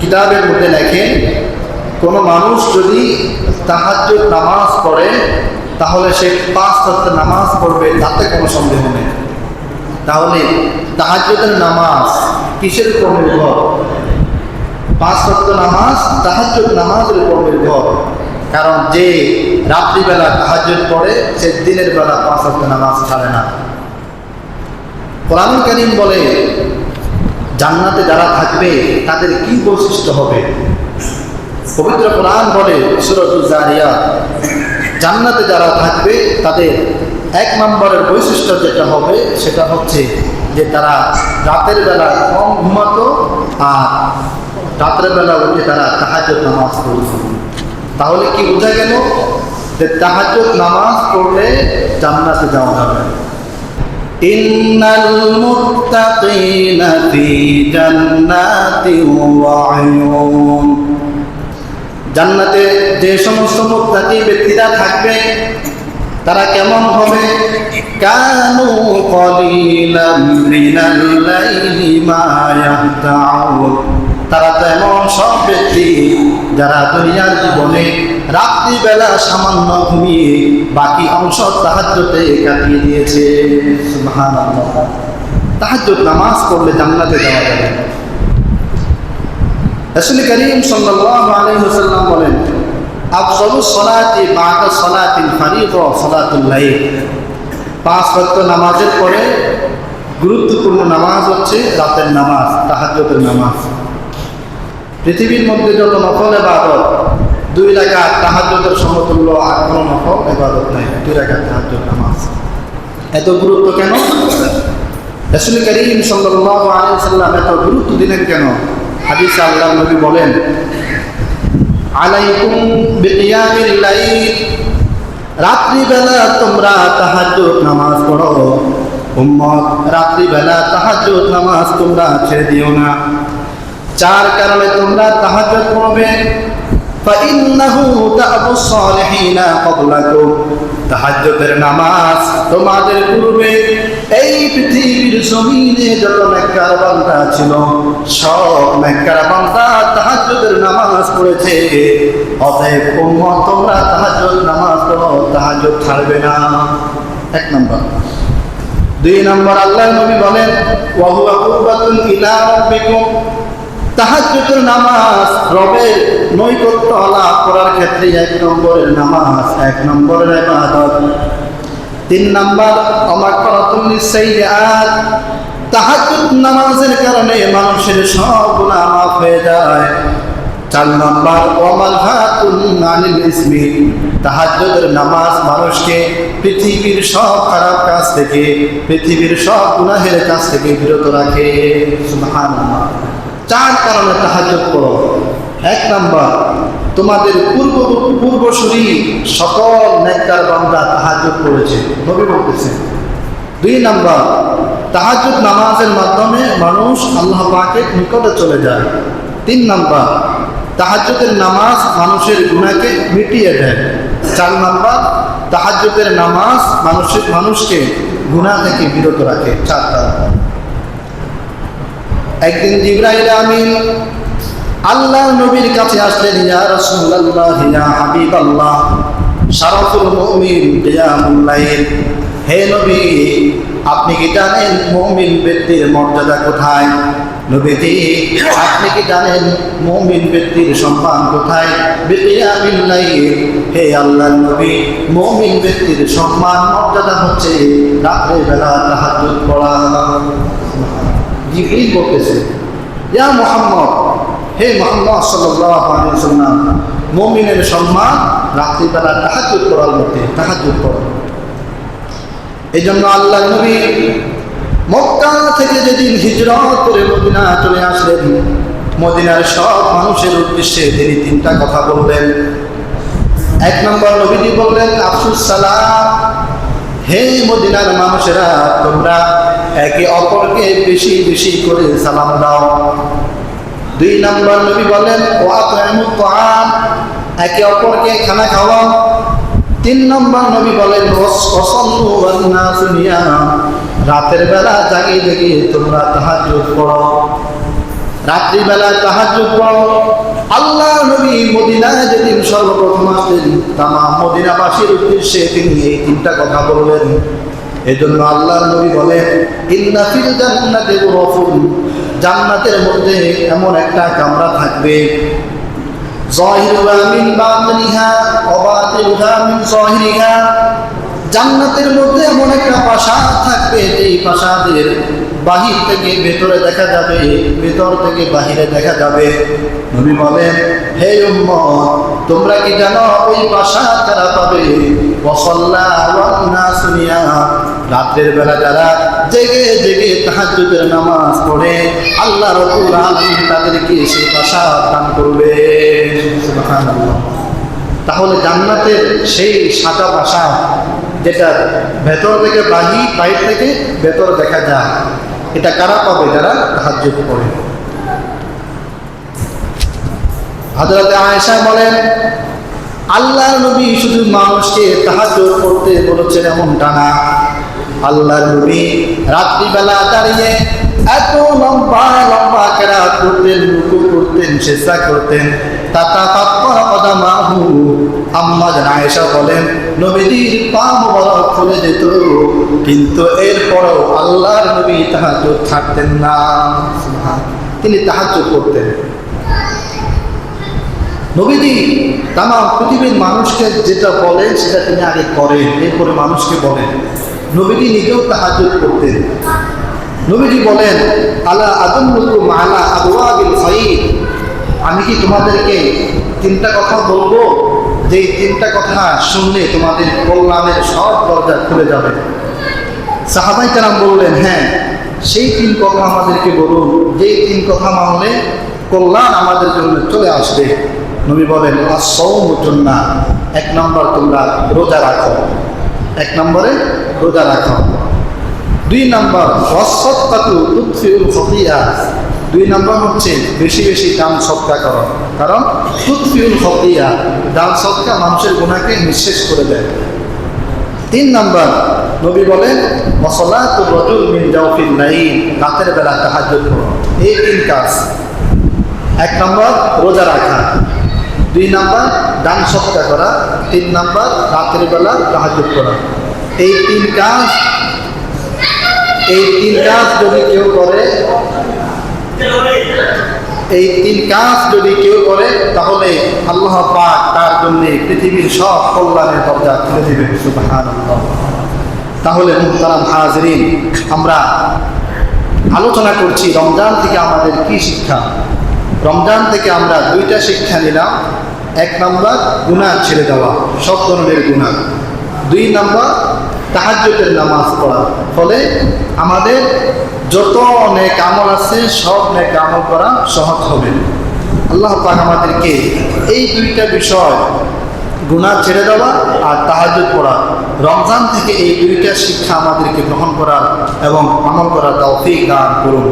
কিতাবের মধ্যে লেখেন, কোনো মানুষ যদি তাহাজ্জুদ নামাজ পড়ে তাহলে সে 5 ওয়াক্ত নামাজ পড়বে, তাতে কোনো সন্দেহ নেই। তাহলে তাহাজ্জুদের নামাজ কিসের উপর নির্ভর? 5 ওয়াক্ত নামাজ তাহাজ্জুদ নামাজের উপর নির্ভর। কারণ যে রাত্রিবেলা তাহাজ্জুদ পড়ে সে দিনের বেলা 5 ওয়াক্ত নামাজ ছাড়ে না। কোরআনুল কারীম বলে জান্নাতে যারা থাকবে তাদের কি বৈশিষ্ট্য হবে। পবিত্র কোরআন বলে সূরাতুল যারিয়াত, জান্নাতে যারা থাকবে তাদের 1 নম্বরের বৈশিষ্ট্য যেটা হবে সেটা হচ্ছে যে তারা রাতের বেলা কম ঘুমাতো আর রাতের বেলা উঠে তারা তাহাজ্জুদ নামাজ পড়ত। তাহলে কি বোঝা গেল যে তাহাজ্জুদ নামাজ পড়লে জান্নাতে যাওয়া যাবে। ইন্নাল মুত্তাকিনা ফি জান্নাতিন ওয়া উয়ুন, জান্নাতে যে সমস্ত মুত্তাকি ব্যক্তিরা থাকবে তারা কেমন হবে? কানু কলিলাম মিনাল লাইলি মা ইয়াহতাউন, তারা তো এমন সব ব্যক্তি যারা দুনিয়ার জীবনে রাত্রিবেলা সামান্য ঘুমিয়ে বাকি অংশ তাহাজ্জুদে কাটিয়ে দিয়েছে। সুবহানাল্লাহ, তাহাজ্জুদ নামাজ পড়লে জান্নাতে যাওয়া যাবে। রাসূল করিম সাল্লাল্লাহু আলাইহি ওয়াসাল্লাম বলেন, আফযালুস সালাতি বা'দা সালাতিল ফারিযা সালাতুল লাইল, 5 ওয়াক্ত নামাজের পরে গুরুত্বপূর্ণ নামাজ হচ্ছে রাতের নামাজ, তাহাজ্জুদের নামাজ। পৃথিবীর মধ্যে যত নফল ইবাদত 2 রাকাত তাহাজ্জুদের সমতুল্য আর কোনো নফল ইবাদত নাই। 2 রাকাত তাহাজ্জুদ নামাজ এত গুরুত্ব কেন? রাসূল করিম সাল্লাল্লাহু আলাইহি ওয়াসাল্লাম এত গুরুত্ব দিলেন কেন? হাদিসে আল্লাহর নবী বলেন, আলাইকুম বিকিয়ামিল লাইল, রাত্রিবেলা তোমরা তাহাজ্জুদ নামাজ পড়ো। উম্মত, রাত্রিবেলা তাহাজ্জুদ নামাজ তোমরা ছেড়ে দিও না। 4 কারণে তোমরা তাহাজ্জুদ পড়বে। ফাইন্নাহু তা'বুস সালিহিনা ক্বাবলাকুম, তাহাজ্জুদের নামাজ তোমাদের পূর্বে এই পৃথিবীর জমিনে যত নেককার বান্দা ছিল সব নেককার বান্দা তাহাজ্জুদের নামাজ পড়েছে। অতএব উম্মত তোমরা তাহাজ্জুদ নামাজ পড়ো, তাহাজ্জুদ ছাড়বে না। 1 নম্বর। 2 নম্বর, আল্লাহর নবী বলেন, ওয়া হুয়া কুরবাতুন ইলা রাব্বিকুম, তাহাজ্জুদের নামাজ রবের নৈকট্য লাভ করার ক্ষেত্রে 1 নম্বরের নামাজ, 1 নম্বরের ইবাদত। 3 নম্বর, আমাকারাতুন লিসাইয়্যাত, তাহাজ্জুদ নামাজের কারণে মানুষের সব গুনাহ মাফ হয়ে যায়। 4 নম্বর, ওয়ামালহাতুন আনিল ইসমি, তাহাজ্জুদের নামাজ মানুষকে পৃথিবীর সব খারাপ কাজ থেকে, পৃথিবীর সব গুনাহের কাজ থেকে বিরত রাখে। সুবহানাল্লাহ। 4 কারণে তাহাজ্জুদ পড়ো। 1 নম্বর, তোমাদের পূর্বসূরি সকল নেককার বান্দা তাহাজ্জুদ পড়েছে, নবী বলতেছেন। 2 নম্বর, তাহাজ্জুদ নামাজের মাধ্যমে মানুষ আল্লাহ পাকের নিকটে চলে যায়। 3 নম্বর, তাহাজ্জুদের নামাজ মানুষের গুনাহকে মিটিয়ে দেয়। 4 নম্বর, তাহাজ্জুদের নামাজ মানুষকে গুনাহ থেকে বিরত রাখে। 4 কারণ। একদিন জিবরাইল আমিন আল্লাহর নবীর কাছে আসলেন, ইয়া রাসূলুল্লাহ, ইয়া হাবিবাল্লাহ, শারাফুল মুমিন কিয়ামুল লাইল, হে নবী আপনি কি জানেন মুমিন ব্যক্তির মর্যাদা কোথায়? নবীজি আপনি কি জানেন মুমিন ব্যক্তির সম্মান কোথায়? বিকিয়ামিল লাইল, হে আল্লাহর নবী মুমিন ব্যক্তির সম্মান মর্যাদা হচ্ছে রাতের বেলা তাহাজ্জুদ পড়া। জিবরিল বলতেছে, ইয়া মুহাম্মদ, হে মুহাম্মদ সাল্লাল্লাহু আলাইহি ওয়াসাল্লাম, মুমিনের সম্মান রাত্রিবেলা তাহাজ্জুদ পড়ার মধ্যে, তাহাজ্জুদ পড়া। এই জন্য আল্লাহর নবী মক্কা থেকে যেদিন হিজরত করে মদিনা চলে আসলেন, মদিনার সব মানুষের উদ্দেশ্যে তিনি 3টা কথা বললেন। 1 নম্বর, নবীজি বললেন, আফসুস সালাম, হে মদিনার মানুষেরা তোমরা একে অপরকে বেশি বেশি করে সালাম দাও। 2 নম্বর, নবী বলেন, ওয়া তা'ইমুত তা'আম, একে অপরকে খানা খাওয়াও। 3 নম্বর, নবী বলেন, ওয়াসাল্লু ওয়ান নাসু নিয়াম, রাতের বেলা জাগিয়ে জাগিয়ে তোমরা তাহাজ্জুদ পড়ো। রাত্রিবেলা তাহাজ্জুদ পড়ো। আল্লাহ নবী মদিনায় যেদিন সর্বপ্রথম আসলেন, তামাম মদিনাবাসীর উদ্দেশ্যে তিনি এই তিনটা কথা বললেন। এজন্য আল্লাহর নবী বলেন, ইন্না ফিল জান্নাতি গুরফুন, জান্নাতের মধ্যে এমন একটা কামরা থাকবে, যাহিরুহা মিন বাতিনিহা ওয়া বাতিনুহা মিন যাহিরিহা, জান্নাতের মধ্যে এমন একটা প্রাসাদ থাকবে, এই প্রাসাদের বাহির থেকে ভেতরে দেখা যাবে, ভেতর থেকে বাহিরে দেখা যাবে। নবী বলেন, হে উম্মত, তোমরা কি জানো ওই প্রাসাদ কারা পাবে? ওয়াসাল্লা ওয়ান নাস নিয়াম, রাতের বেলা যারা জেগে জেগে তাহাজ্জুদের নামাজ পড়ে আল্লাহ রাব্বুল আলামিন তাদেরকে সেই প্রাসাদ দান করবে। সুবহানাল্লাহ। তাহলে জান্নাতের সেই সাদা প্রাসাদ, যেটা ভেতর থেকে বাহির থেকে ভেতর দেখা যায়, এটা কারা পাবে? যারা তাহাজ্জুদ পড়ে। হযরত আয়েশা বলেন, আল্লাহর নবী শুধু মানুষকে তাহাজ্জুদ পড়তে বলেছেন এমনটা না, আল্লাহর নবী রাত্রিবেলা দাঁড়িয়ে এত লম্বা লম্বা কেরাত করতেন, রুকু করতেন, সিজদা করতেন, তাতাফাক্কারু কদামাহু। আম্মা জান আয়েশা বলেন, নবীজির পা মোবারক খুলে যেত, কিন্তু এরপরও আল্লাহর নবী তাহাজ্জুদ ছাড়তেন না। তিনি তাহাজ্জুদ করতেন। নবীজি তামাম পৃথিবীর মানুষকে যেটা বলেন সেটা তিনি আগে করেন, এরপরে মানুষকে বলেন। নবীজি নিজেও তাহাজ্জুদ করতেন। নবীজি বলেন, আলা আদুল্লুকুম আলা আবওয়াবিল খায়র, আমি কি তোমাদেরকে তিনটা কথা বলবো, যে তিনটা কথা শুনলে তোমাদের কল্যাণের সব দরজা খুলে যাবে? সাহাবায়ে কেরাম বললেন, হ্যাঁ, সেই তিন কথা আমাদেরকে বলুন, যেই তিন কথা মানলে কল্যাণ আমাদের জন্য চলে আসবে। নবী বলেন, আস-সাওমু জুন্নাহ, এক নম্বর তোমরা রোজা রাখো, এক নম্বরে রোজা রাখো। দুই নম্বর ওয়াস-সাদকাতু তুতফিউল খতিয়া, দুই নম্বর হচ্ছে বেশি বেশি দান সদকা করো, কারণ তুতফিউল খতিয়া, দান সদকা মানুষের গুনাহকে নিঃশেষ করে দেয়। তিন নম্বর নবী বলেন, ওয়াসলাতুর রাজুল মিন জাওফিল লাইল, রাতের বেলা তাহাজ্জুদ করো। এই তিন কাজ, এক নম্বর রোজা রাখা, দুই নম্বর দান সদকা করা, তিন নম্বর রাতের বেলা তাহাজ্জুদ করা। এই তিন কাজ যদি কেউ করে, এই তিন কাজ যদি কেউ করে, তাহলে আল্লাহ পাক তার জন্য পৃথিবীর সব কল্যাণের দরজা খুলে দিবেন। সুবহানাল্লাহ। তাহলে মুহতারাম হাজরিন, আমরা আলোচনা করছি রমজান থেকে আমাদের কি শিক্ষা। রমজান থেকে আমরা দুইটা শিক্ষা নিলাম। এক নম্বর গুনাহ ছেড়ে দেওয়া, সব ধরনের গুনাহ। দুই নম্বর তাহাজ্জুদের নামাজ পড়া, ফলে আমাদের যত নেক আমল আছে সব নেক আমল করা সহজ হবে। আল্লাহ পাক আমাদেরকে এই দুইটা বিষয়, গুনাহ ছেড়ে দেওয়া আর তাহাজ্জুদ পড়া, রমজান থেকে এই দুইটা শিক্ষা আমাদেরকে গ্রহণ করার এবং আমল করার তৌফিক দান করুন।